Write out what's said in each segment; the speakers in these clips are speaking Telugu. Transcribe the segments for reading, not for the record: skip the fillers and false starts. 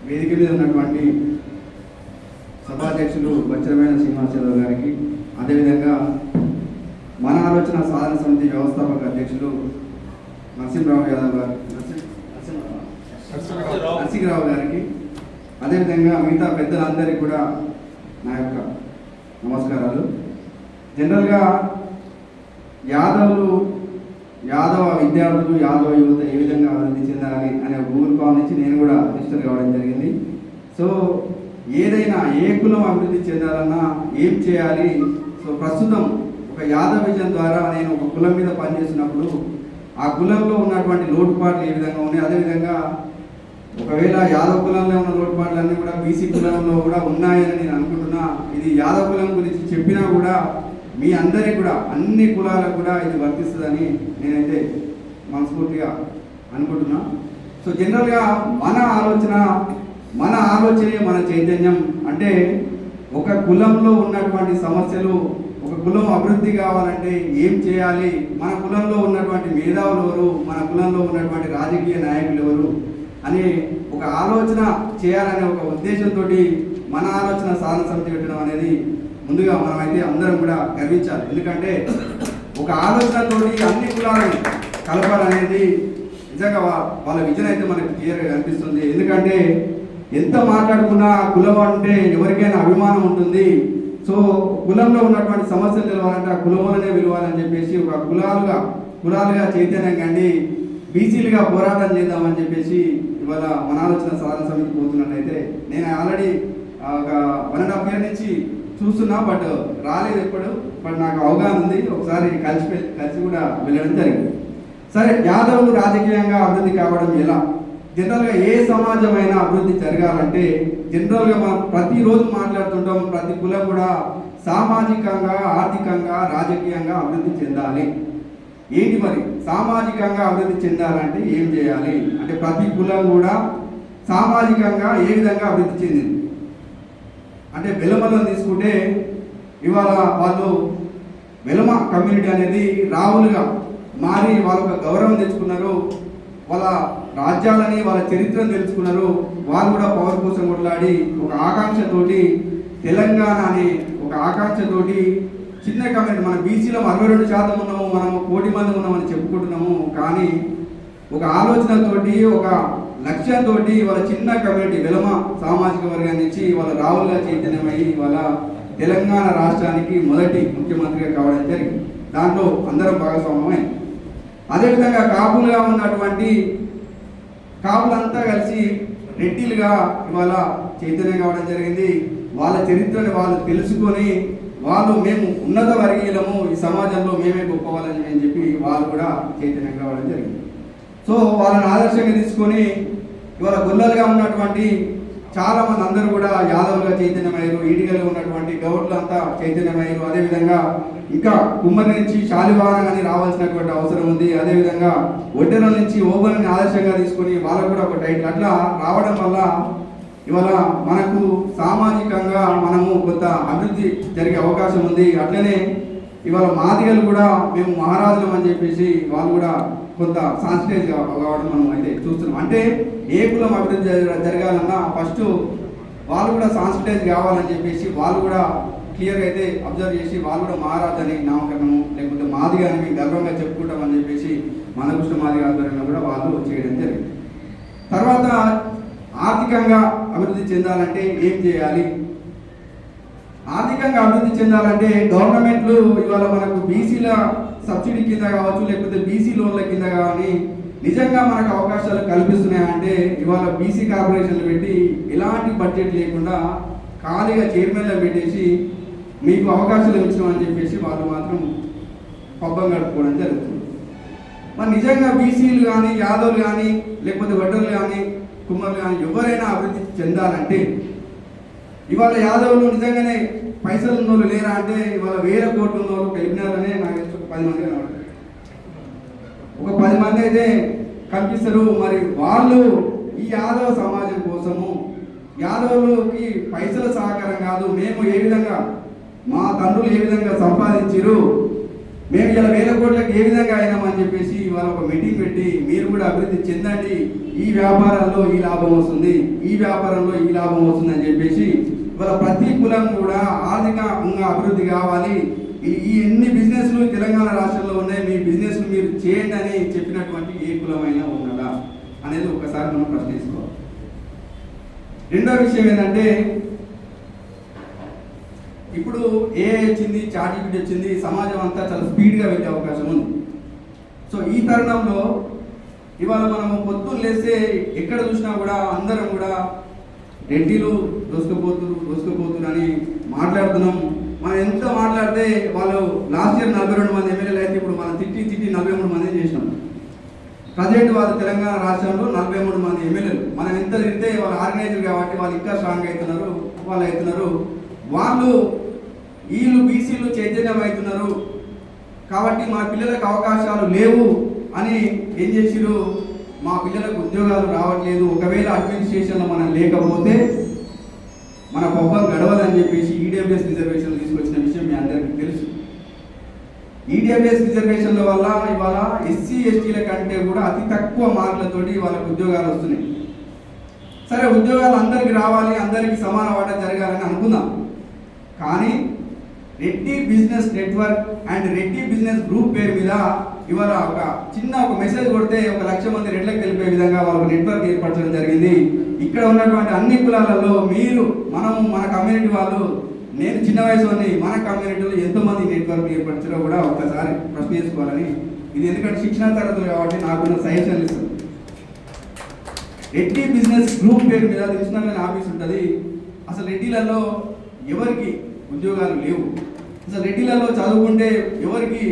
వేదిక మీద ఉన్నటువంటి సభాధ్యక్షులు బచ్చరమైన శ్రీనివాసరావు గారికి, అదేవిధంగా మన ఆలోచన సాధన సమితి వ్యవస్థాపక అధ్యక్షులు నరసింహరావు యాదవ్ గారు నరసింహరావు గారికి, అదేవిధంగా మిగతా పెద్దలందరికీ కూడా నా యొక్క నమస్కారాలు. జనరల్గా యాదవ విద్యార్థులు, యాదవ యువత ఏ విధంగా అభివృద్ధి చెందాలి అనే గూగుల్ ఫామ్ నుంచి నేను కూడా రిజిస్టర్ కావడం జరిగింది. సో ఏదైనా ఏ కులం అభివృద్ధి చెందాలన్నా ఏం చేయాలి? సో ప్రస్తుతం ఒక యాదవ విజన్ ద్వారా నేను ఒక కులం మీద పనిచేసినప్పుడు ఆ కులంలో ఉన్నటువంటి లోటుపాట్లు ఏ విధంగా ఉన్నాయి, అదేవిధంగా ఒకవేళ యాదవ కులంలో ఉన్న లోటుపాట్లన్నీ కూడా బీసీ కులంలో కూడా ఉన్నాయని నేను అనుకుంటున్నా. ఇది యాదవ కులం గురించి చెప్పినా కూడా మీ అందరికీ కూడా అన్ని కులాలకు కూడా ఇది వర్తిస్తుందని నేనైతే మనస్ఫూర్తిగా అనుకుంటున్నా. సో జనరల్గా మన ఆలోచనే మన చైతన్యం. అంటే ఒక కులంలో ఉన్నటువంటి సమస్యలు, ఒక కులం అభివృద్ధి కావాలంటే ఏం చేయాలి, మన కులంలో ఉన్నటువంటి మేధావులు ఎవరు, మన కులంలో ఉన్నటువంటి రాజకీయ నాయకులు ఎవరు అని ఒక ఆలోచన చేయాలనే ఒక ఉద్దేశంతో మన ఆలోచన సాధన సమితి పెట్టడం అనేది ముందుగా మనమైతే అందరం కూడా గర్వించాలి. ఎందుకంటే ఒక ఆలోచనతోటి అన్ని కులాలను కలపాలనేది నిజంగా వాళ్ళ విజన్ అయితే మనకు క్లియర్గా కనిపిస్తుంది. ఎందుకంటే ఎంత మాట్లాడుకున్నా కులం అంటే ఎవరికైనా అభిమానం ఉంటుంది. సో కులంలో ఉన్నటువంటి సమస్యలు తెలవాలంటే ఆ కులంలోనే విలువాలని చెప్పేసి ఒక కులాలుగా చైతన్యం కండి బీసీలుగా పోరాటం చేద్దామని చెప్పేసి ఇవాళ మన ఆలోచన సాధన సమితి పోతున్నట్టయితే నేను ఆల్రెడీ ఒక 1.5 year నుంచి చూస్తున్నా, బట్ రాలేదు ఎప్పుడు. బట్ నాకు అవగాహన ఉంది, ఒకసారి కలిసి కూడా వెళ్ళడం జరిగింది. సరే, యాదవులు రాజకీయంగా అభివృద్ధి కావడం ఎలా? జనరల్గా ఏ సమాజమైనా అభివృద్ధి జరగాలంటే జనరల్గా మనం ప్రతిరోజు మాట్లాడుతుంటాం, ప్రతి కులం కూడా సామాజికంగా, ఆర్థికంగా, రాజకీయంగా అభివృద్ధి చెందాలి. ఏంటి మరి సామాజికంగా అభివృద్ధి చెందాలంటే ఏం చేయాలి అంటే ప్రతి కులం కూడా సామాజికంగా ఏ విధంగా అభివృద్ధి చెందింది అంటే వెలమలను తీసుకుంటే ఇవాళ వాళ్ళు వెలమ కమ్యూనిటీ అనేది రావులుగా మారి వాళ్ళ గౌరవం తెచ్చుకున్నారు, వాళ్ళ రాజ్యాలని వాళ్ళ చరిత్రను తెలుసుకున్నారు. వాళ్ళు కూడా పవర్ కోసం కొట్లాడి ఒక ఆకాంక్షతోటి తెలంగాణ అనే ఒక ఆకాంక్షతోటి చిన్న కమ్యూనిటీ, మన బీసీలో 62% ఉన్నాము, మనము 1 కోటి మంది ఉన్నామని చెప్పుకుంటున్నాము. కానీ ఒక ఆలోచనతోటి ఒక లక్ష్యంతో వాళ్ళ చిన్న కమ్యూనిటీ వెలమ సామాజిక వర్గం నుంచి వాళ్ళ రావులుగా చైతన్యమై వాళ్ళ తెలంగాణ రాష్ట్రానికి మొదటి ముఖ్యమంత్రిగా కావడం జరిగింది. దాంట్లో అందరం భాగస్వామ్యమై అదేవిధంగా కాపులుగా ఉన్నటువంటి కాపులంతా కలిసి రెడ్డిలుగా ఇవాళ చైతన్యం కావడం జరిగింది. వాళ్ళ చరిత్రను వాళ్ళు తెలుసుకొని వాళ్ళు మేము ఉన్నత వర్గీయులము, ఈ సమాజంలో మేమే గొప్పవాళ్ళని అని చెప్పి వాళ్ళు కూడా చైతన్యం కావడం జరిగింది. సో వాళ్ళని ఆదర్శంగా తీసుకొని ఇవాళ గొల్లలుగా ఉన్నటువంటి చాలామంది అందరూ కూడా యాదవులుగా చైతన్యమయ్యారు, ఈడిగలుగా ఉన్నటువంటి గౌడ్లు అంతా చైతన్యమయ్యారు. అదేవిధంగా ఇంకా కుమ్మరి నుంచి శాలివాహనం అని రావాల్సినటువంటి అవసరం ఉంది. అదేవిధంగా ఒడ్డెల నుంచి ఓబలని ఆదర్శంగా తీసుకొని వాళ్ళకు కూడా ఒక టైటిల్ అట్లా రావడం వల్ల ఇవాళ మనకు సామాజికంగా మనము కొంత అభివృద్ధి జరిగే అవకాశం ఉంది. అట్లనే ఇవాళ మాదిగలు కూడా మేము మహారాజులం అని చెప్పేసి వాళ్ళు కూడా కొంత సాంస్కృతిక కావడం మనం అయితే చూస్తున్నాం. అంటే ఏ కులం అభివృద్ధి జరగాలన్నా ఫస్ట్ వాళ్ళు కూడా సాంస్కృతిక కావాలని చెప్పేసి వాళ్ళు కూడా క్లియర్గా అయితే అబ్జర్వ్ చేసి వాళ్ళు కూడా మహారాజు అని నామకరణము లేకపోతే మాదిగా అని మేము గర్వంగా చెప్పుకుంటామని చెప్పేసి మన కృష్ణ మాదిగ ఆధ్వర్యంలో కూడా వాళ్ళు చేయడం జరిగింది. తర్వాత ఆర్థికంగా అభివృద్ధి చెందాలంటే ఏం చేయాలి? ఆర్థికంగా అభివృద్ధి చెందాలంటే గవర్నమెంట్లు ఇవాళ మనకు బీసీల సబ్సిడీ కింద కావచ్చు, లేకపోతే బీసీ లోన్ల కింద కానీ నిజంగా మనకు అవకాశాలు కల్పిస్తున్నాయంటే ఇవాళ బీసీ కార్పొరేషన్లు పెట్టి ఎలాంటి బడ్జెట్ లేకుండా ఖాళీగా చైర్మన్లో పెట్టేసి మీకు అవకాశాలు ఇచ్చినామని చెప్పేసి వాళ్ళు మాత్రం పబ్బం గడుపుకోవడం జరుగుతుంది. మరి నిజంగా బీసీలు కానీ, యాదవులు కానీ, లేకపోతే వడ్డర్లు కానీ, కుమ్మర్లు కానీ ఎవరైనా అభివృద్ధి చెందాలంటే ఇవాళ యాదవులు నిజంగానే పైసలు ఉన్నోళ్ళు లేరా అంటే ఇవాళ 1000 కోట్లు ఉన్నోళ్ళు కలిపినారనే నాకు 10 మంది కనబడతారు. ఒక 10 మంది అయితే కనిపిస్తారు. మరి వాళ్ళు ఈ యాదవ సమాజం కోసము యాదవులకి పైసల సహకారం కాదు, మేము ఏ విధంగా మా తండ్రులు ఏ విధంగా సంపాదించారు, మేము ఇలా 1000 కోట్లకు ఏ విధంగా అయినామని చెప్పేసి ఇవాళ ఒక మీటింగ్ పెట్టి మీరు కూడా అభివృద్ధి చెందండి, ఈ వ్యాపారాల్లో ఈ లాభం వస్తుంది, ఈ వ్యాపారంలో ఈ లాభం వస్తుంది అని చెప్పేసి ఇవాళ ప్రతి కులం కూడా ఆర్థికంగా అభివృద్ధి కావాలి, ఈ ఎన్ని బిజినెస్లు తెలంగాణ రాష్ట్రంలో ఉన్నాయి, మీ బిజినెస్లు మీరు చేయండి అని చెప్పినటువంటి ఏ కులమైనా ఉన్నదా అనేది ఒకసారి మనం ప్రశ్నించుకోవాలి. రెండో విషయం ఏంటంటే ఇప్పుడు ఏఐ వచ్చింది, చాట్ వచ్చింది, సమాజం అంతా చాలా స్పీడ్గా వెళ్ళే అవకాశం ఉంది. సో ఈ తరుణంలో ఇవాళ మనము పొద్దున్న లేస్తే ఎక్కడ చూసినా కూడా అందరం కూడా రెడ్డిలు దోసుకుపోతురు అని మాట్లాడుతున్నాం. మనం ఎంత మాట్లాడితే వాళ్ళు లాస్ట్ ఇయర్ 42 మంది ఎమ్మెల్యేలు అయితే ఇప్పుడు మనం తిట్టి 43 మంది చేసినాం. ప్రజెంట్ వాళ్ళు తెలంగాణ రాష్ట్రంలో 43 మంది ఎమ్మెల్యేలు. మనం ఎంత తిరిగితే వాళ్ళు ఆర్గనైజర్ కాబట్టి వాళ్ళు ఇంకా స్ట్రాంగ్ అవుతున్నారు. వీళ్ళు బీసీలు చైతన్యం అవుతున్నారు కాబట్టి మా పిల్లలకు అవకాశాలు లేవు అని ఏం చేసిరు, మా పిల్లలకు ఉద్యోగాలు రావట్లేదు, ఒకవేళ అడ్మినిస్ట్రేషన్లో మనం లేకపోతే మన పబ్బం గడవదని చెప్పేసి ఈడబ్ల్యూఎస్ రిజర్వేషన్లు తీసుకొచ్చిన విషయం మీ అందరికీ తెలుసు. ఈడబ్ల్యూఎస్ రిజర్వేషన్ల వల్ల ఇవాళ ఎస్సీ ఎస్టీల కంటే కూడా అతి తక్కువ మార్కులతోటి వాళ్ళకు ఉద్యోగాలు వస్తున్నాయి. సరే, ఉద్యోగాలు అందరికీ రావాలి, అందరికీ సమాన వాటా జరగాలని అనుకుందాం. కానీ Reddy business network and Reddy business group పేరు మీద ఇవాళ ఒక మెసేజ్ కొడితే 1 లక్ష మంది రెడ్లకు తెలిపే విధంగా వాళ్ళకు నెట్వర్క్ ఏర్పరచడం జరిగింది. ఇక్కడ ఉన్నటువంటి అన్ని కులాలలో మన కమ్యూనిటీ వాళ్ళు, నేను చిన్న వయసులోని మన కమ్యూనిటీలో ఎంతోమంది నెట్వర్క్ ఏర్పరచారో కూడా ఒకసారి ప్రశ్న చేసుకోవాలని. ఇది ఎందుకంటే శిక్షణ తరగతులు కాబట్టి నాకున్న సజెషన్లు ఇస్తుంది. రెడ్డి బిజినెస్ గ్రూప్ పేరు మీద తెలిసిన ఆఫీస్ ఉంటుంది. అసలు రెడ్డిలలో ఎవరికి ఉద్యోగాలు లేవు, అసలు రెడ్డిలలో చదువుకుంటే ఎవరికి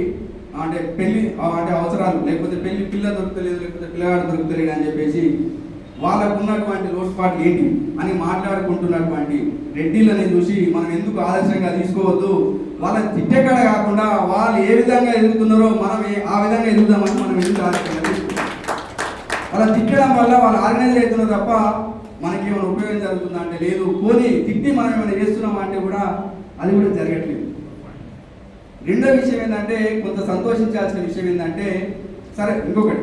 అంటే పెళ్లి అంటే అవసరాలు, లేకపోతే పిల్ల దొరుకుతలేదు, లేకపోతే పిల్లగాడు దొరుకుతలేడు అని చెప్పేసి వాళ్ళకు ఉన్నటువంటి లోటుపాట్లు ఏంటి అని మాట్లాడుకుంటున్నటువంటి రెడ్డిలని చూసి మనం ఎందుకు ఆదర్శంగా తీసుకోవద్దు. వాళ్ళ తిట్టెక్కడ కాకుండా వాళ్ళు ఏ విధంగా ఎదుగుతున్నారో మనం ఆ విధంగా ఎదుగుదామని మనం ఎందుకు ఆలోచించాలి. వాళ్ళ తిట్టడం వల్ల వాళ్ళు ఆర్గనైజ్ అవుతున్నారు తప్ప మనకి ఏమైనా ఉపయోగం జరుగుతుందా అంటే లేదు. పోనీ తిట్టి మనం ఏమైనా చేస్తున్నామా అంటే కూడా అది కూడా జరగట్లేదు. రెండో విషయం ఏంటంటే కొంత సంతోషించాల్సిన విషయం ఏంటంటే, సరే ఇంకొకటి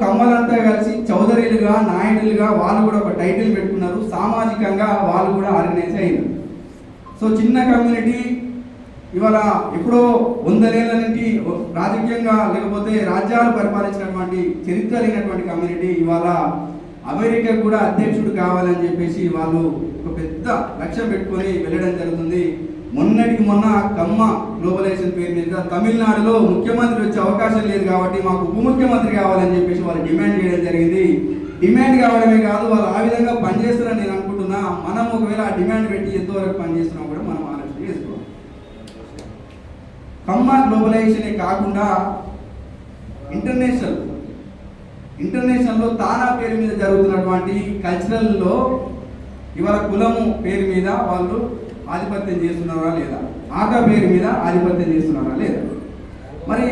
కమ్మలంతా కలిసి చౌదరీలుగా నాయుడులుగా వాళ్ళు కూడా ఒక టైటిల్ పెట్టుకున్నారు. సామాజికంగా వాళ్ళు కూడా ఆర్గనైజ్ అయ్యారు. సో చిన్న కమ్యూనిటీ ఇవాళ ఎప్పుడో 100 ఏళ్ళ నుంచి రాజకీయంగా లేకపోతే రాజ్యాలు పరిపాలించినటువంటి చరిత్ర లేనటువంటి కమ్యూనిటీ ఇవాళ అమెరికా కూడా అధ్యక్షుడు కావాలని చెప్పేసి వాళ్ళు ఒక పెద్ద లక్ష్యం పెట్టుకొని వెళ్ళడం జరుగుతుంది. మొన్నటికి మొన్న కమ్మ గ్లోబలైజేషన్ పేరు మీద తమిళనాడులో ముఖ్యమంత్రి వచ్చే అవకాశం లేదు కాబట్టి మాకు ఉప ముఖ్యమంత్రి కావాలని చెప్పేసి వాళ్ళు డిమాండ్ చేయడం జరిగింది. డిమాండ్ కావడమే కాదు, వాళ్ళు ఆ విధంగా పనిచేస్తారని నేను అనుకుంటున్నా. మనం ఒకవేళ ఆ డిమాండ్ పెట్టి ఎంతవరకు పనిచేస్తున్నాం కూడా మనం ఆలోచన చేసుకోవాలి. కమ్మ గ్లోబలైజేషనే కాకుండా ఇంటర్నేషనల్లో తానా పేరు మీద జరుగుతున్నటువంటి కల్చరల్లో ఇవాళ కులము పేరు మీద వాళ్ళు ఆధిపత్యం చేస్తున్నారా లేదా, ఆట పేరు మీద ఆధిపత్యం చేస్తున్నారా లేదా. మరి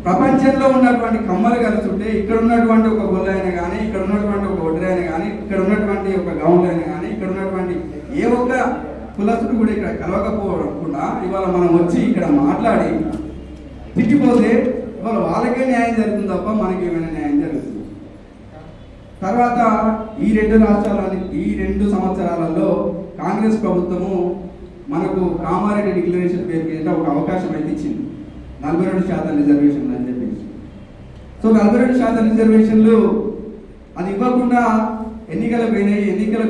ప్రపంచంలో ఉన్నటువంటి కమ్మలు కలుస్తుంటే ఇక్కడ ఉన్నటువంటి ఒక గొల్ల అయినా కానీ, ఇక్కడ ఉన్నటువంటి ఒక ఒడ్ర అయినా కానీ, ఇక్కడ ఉన్నటువంటి ఒక గౌండ్ అయినా కానీ, ఇక్కడ ఉన్నటువంటి ఏ ఒక్క కులస్తుడు కూడా ఇక్కడ కలవకపోకుండా ఇవాళ మనం వచ్చి ఇక్కడ మాట్లాడి తిట్టిపోతే ఇవాళ వాళ్ళకే న్యాయం జరుగుతుంది తప్ప మనకి ఏమైనా న్యాయం జరుగుతుంది. తర్వాత ఈ 2 సంవత్సరాలలో కాంగ్రెస్ ప్రభుత్వము మనకు కామారెడ్డి డిక్లరేషన్ పేరు మీద ఒక అవకాశం అయితే ఇచ్చింది, 42% రిజర్వేషన్లు అని చెప్పేసి. సో 42% రిజర్వేషన్లు అది ఇవ్వకుండా ఎన్నికలకు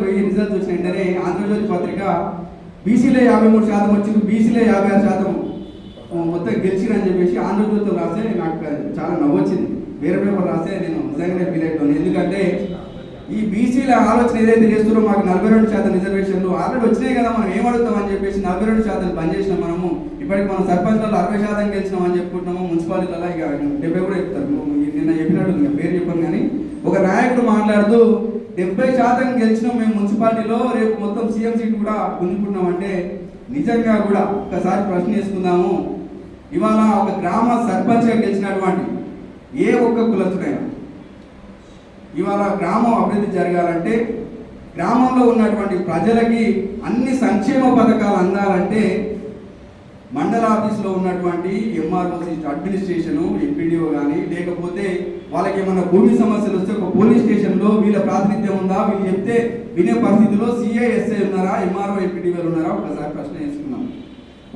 పోయి రిజల్ట్ వచ్చిన వెంటనే ఆంధ్రజ్యోతి పత్రిక బీసీలే 53% వచ్చింది, బీసీలే 56% మొత్తం గెలిచిరని చెప్పేసి ఆంధ్రజ్యోతిలో రాస్తే నాకు చాలా నవ్వొచ్చింది. వేరే పేపర్ రాస్తే నేను నిజంగానే ఫీల్ అవుతాను. ఎందుకంటే ఈ బీసీల ఆలోచన ఏదైతే చేస్తున్నారో మాకు 42% రిజర్వేషన్లు ఆల్రెడీ వచ్చినాయి కదా, మనం ఏమడుగుతామని చెప్పేసి 42% పని చేసినాం. మనము ఇప్పటికి మనం సర్పంచ్లలో 60% గెలిచినామని చెప్పుకుంటున్నాము. మున్సిపాలిటీలలో ఇక 70 కూడా చెప్తారు. నిన్న చెప్పినట్టు ఇంకా పేరు చెప్పాను. కానీ ఒక నాయకుడు మాట్లాడుతూ 70% గెలిచినాం మేము మున్సిపాలిటీలో, రేపు మొత్తం సీఎం సీట్ కూడా గుంజుకుంటున్నామంటే నిజంగా కూడా ఒకసారి ప్రశ్న వేసుకుందాము. ఇవాళ ఒక గ్రామ సర్పంచ్గా గెలిచినటువంటి ఏ ఒక్క కులస్తుడైనా ఇవాళ గ్రామం అభివృద్ధి జరగాలంటే, గ్రామంలో ఉన్నటువంటి ప్రజలకి అన్ని సంక్షేమ పథకాలు అందాలంటే మండల ఆఫీస్లో ఉన్నటువంటి ఎంఆర్ఓసి అడ్మినిస్ట్రేషను ఎంపీడీఓ కానీ లేకపోతే వాళ్ళకి ఏమన్నా భూమి సమస్యలు వస్తే ఒక పోలీస్ స్టేషన్లో వీళ్ళ ప్రాతినిధ్యం ఉందా, వీళ్ళు చెప్తే వినే పరిస్థితిలో సిఐ ఎస్ఐ ఉన్నారా, ఎంఆర్ఓ ఎంపీడీఓలు ఉన్నారా ఒకసారి ప్రశ్న వేసుకున్నాం.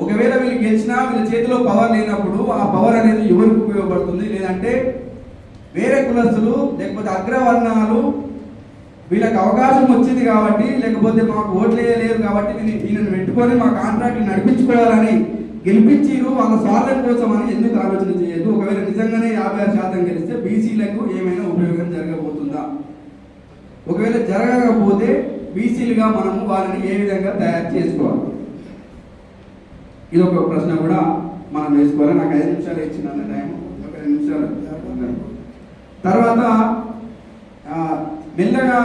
ఒకవేళ వీళ్ళు గెలిచినా వీళ్ళ చేతిలో పవర్ లేనప్పుడు ఆ పవర్ అనేది ఎవరికి ఉపయోగపడుతుంది? లేదంటే వేరే కులస్తులు లేకపోతే అగ్రవర్ణాలు వీళ్ళకి అవకాశం వచ్చింది కాబట్టి లేకపోతే మాకు ఓట్లు వేయలేరు కాబట్టి వీళ్ళని పెట్టుకొని మా కాంట్రాక్ట్లు నడిపించుకోవాలని గెలిపించిరు, వాళ్ళ స్వార్థం కోసం అని ఎందుకు ఆలోచన చేయొద్దు? ఒకవేళ నిజంగానే 56% గెలిస్తే బీసీలకు ఏమైనా ఉపయోగం జరగబోతుందా? ఒకవేళ జరగకపోతే బీసీలుగా మనము వాళ్ళని ఏ విధంగా తయారు చేసుకోవాలి? ఇది ఒక ప్రశ్న కూడా మనం వేసుకోవాలి. నాకు 5 నిమిషాలు ఇచ్చిన టైం, ఒక 2 నిమిషాలు. తర్వాత మెల్లగా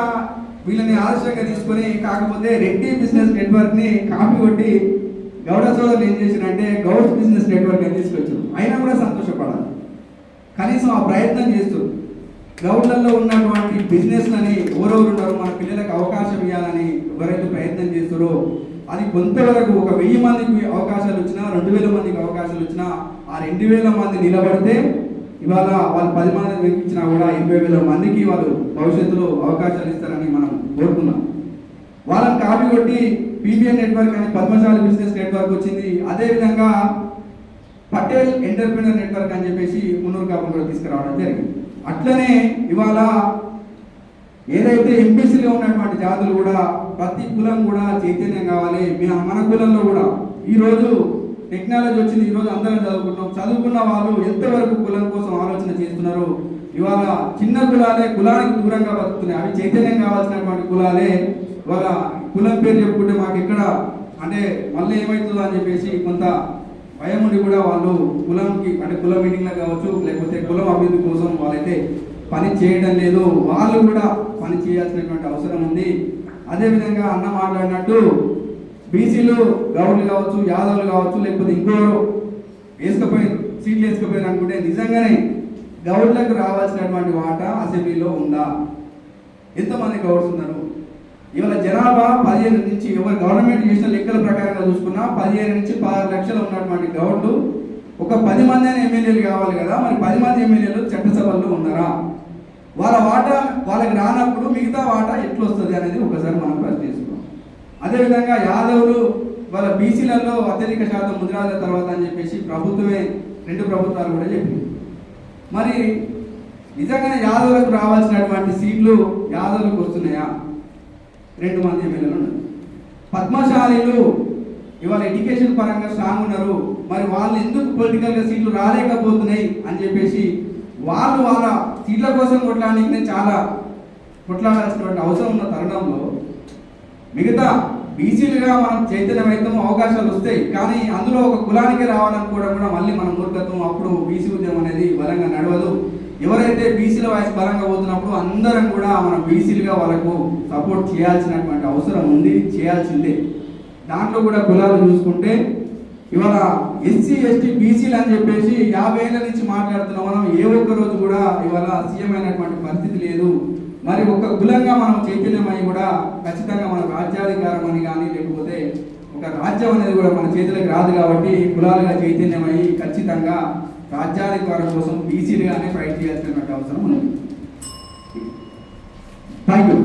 వీళ్ళని ఆదర్శంగా తీసుకొని కాకపోతే రెడ్డి బిజినెస్ నెట్వర్క్ని కాపీ కొట్టి గౌడ సోదరులు ఏం చేశారంటే గౌడ్స్ బిజినెస్ నెట్వర్క్ అని తీసుకొచ్చారు. అయినా కూడా సంతోషపడాలి, కనీసం ఆ ప్రయత్నం చేస్తారు. గౌడ్లలో ఉన్నటువంటి బిజినెస్లని ఎవరెవరు ఉన్నారో మన పిల్లలకు అవకాశం ఇవ్వాలని ఎవరైతే ప్రయత్నం చేస్తారో అది కొంతవరకు ఒక 1000 మందికి అవకాశాలు వచ్చినా 2000 మందికి అవకాశాలు వచ్చినా ఆ 2000 మంది నిలబడితే ఇవాళ వాళ్ళు 10 మందిని వెక్కించినా కూడా 20,000 మందికి వాళ్ళు భవిష్యత్తులో అవకాశాలు ఇస్తారని మనం కోరుకున్నాం. వాళ్ళని కాపీ కొట్టి పీబీఎన్ నెట్వర్క్ అని పద్మశాలి బిజినెస్ నెట్వర్క్ వచ్చింది. అదేవిధంగా పటేల్ ఎంటర్ప్రినర్ నెట్వర్క్ అని చెప్పేసి మున్నూరు కాపులు కూడా తీసుకురావడం జరిగింది. అట్లనే ఇవాళ ఏదైతే ఎంపీసీలో ఉన్నటువంటి జాతులు కూడా ప్రతి కులం కూడా చైతన్యం కావాలి. మన కులంలో కూడా ఈరోజు టెక్నాలజీ వచ్చింది, ఈరోజు అందరం చదువుకుంటున్నాం. చదువుకున్న వాళ్ళు ఎంతవరకు కులం కోసం ఆలోచన చేస్తున్నారు? ఇవాళ చిన్న కులాలే కులానికి దూరంగా బతుకుతున్నాయి. అవి చైతన్యం కావాల్సినటువంటి కులాలే ఇవాళ కులం పేరు చెప్పుకుంటే మాకు ఎక్కడ అంటే మళ్ళీ ఏమవుతుందో అని చెప్పేసి కొంత భయం ఉండి కూడా వాళ్ళు కులంకి అంటే కుల మీటింగ్లో కావచ్చు లేకపోతే కులం అభివృద్ధి కోసం వాళ్ళైతే పని చేయడం లేదు. వాళ్ళు కూడా పని చేయాల్సినటువంటి అవసరం ఉంది. అదేవిధంగా అన్న మాట్లాడినట్టు బీసీలు గౌడ్లు కావచ్చు, యాదవులు కావచ్చు, లేకపోతే ఇంకోరు వేసుకపోయారు సీట్లు వేసుకపోయారు అనుకుంటే నిజంగానే గౌడ్లకు రావాల్సినటువంటి వాటా అసెంబ్లీలో ఉందా? ఎంతమంది గౌడ్స్ ఉన్నారు? ఇవాళ జనాభా 15 నుంచి ఎవరు గవర్నమెంట్ చేసిన లెక్కల ప్రకారంగా చూసుకున్నా 15 నుంచి 16 లక్షలు ఉన్నటువంటి గౌడ్లు ఒక 10 మంది ఎమ్మెల్యేలు కావాలి కదా. మరి 10 మంది ఎమ్మెల్యేలు చట్టసభల్లో ఉన్నారా? వాళ్ళ వాటా వాళ్ళకి రానప్పుడు మిగతా వాటా ఎట్లా వస్తుంది అనేది ఒకసారి మనం ప్రశ్నిస్తున్నాం. అదేవిధంగా యాదవులు వాళ్ళ బీసీలలో అత్యధిక శాతం ముద్రాల తర్వాత అని చెప్పేసి ప్రభుత్వమే 2 ప్రభుత్వాలు కూడా చెప్పింది. మరి నిజంగానే యాదవులకు రావాల్సినటువంటి సీట్లు యాదవులకు వస్తున్నాయా? 2 మంది ఎమ్మెల్యేలు ఉన్నారు. పద్మశాలీలు ఇవాళ ఎడ్యుకేషన్ పరంగా స్ట్రాంగ్ ఉన్నారు. మరి వాళ్ళు ఎందుకు పొలిటికల్గా సీట్లు రాలేకపోతున్నాయి అని చెప్పేసి వాళ్ళ సీట్ల కోసం కొట్లాడడానికి చాలా కొట్లాడాల్సినటువంటి అవసరం ఉన్న తరుణంలో మిగతా బీసీలుగా మనం చైతన్యమైతాము, అవకాశాలు వస్తాయి. కానీ అందులో ఒక కులానికి రావాలనుకోవడం కూడా మళ్ళీ మన మూర్ఖత్వం. అప్పుడు బీసీ ఉద్యమం అనేది బలంగా నడవదు. ఎవరైతే బీసీల వయసు బలంగా పోతున్నప్పుడు అందరం కూడా మనం బీసీలుగా వాళ్ళకు సపోర్ట్ చేయాల్సినటువంటి అవసరం ఉంది, చేయాల్సిందే. దాంట్లో కూడా కులాలు చూసుకుంటే ఇవాళ ఎస్సీ ఎస్టీ బీసీలు అని చెప్పేసి 50 ఏళ్ళ నుంచి మాట్లాడుతున్నాం మనం. ఏ ఒక్క రోజు కూడా ఇవాళ సీఎం అయినటువంటి పరిస్థితి లేదు. మరి ఒక కులంగా మనం చైతన్యమై కూడా ఖచ్చితంగా మన రాజ్యాధికారం అని కానీ లేకపోతే ఒక రాజ్యం అనేది కూడా మన చేతులకు రాదు. కాబట్టి కులాలుగా చైతన్యమై ఖచ్చితంగా రాజ్యాధికారం కోసం బీసీలుగానే ఫైట్ చేయాల్సినటువంటి అవసరం ఉంది. Thank you.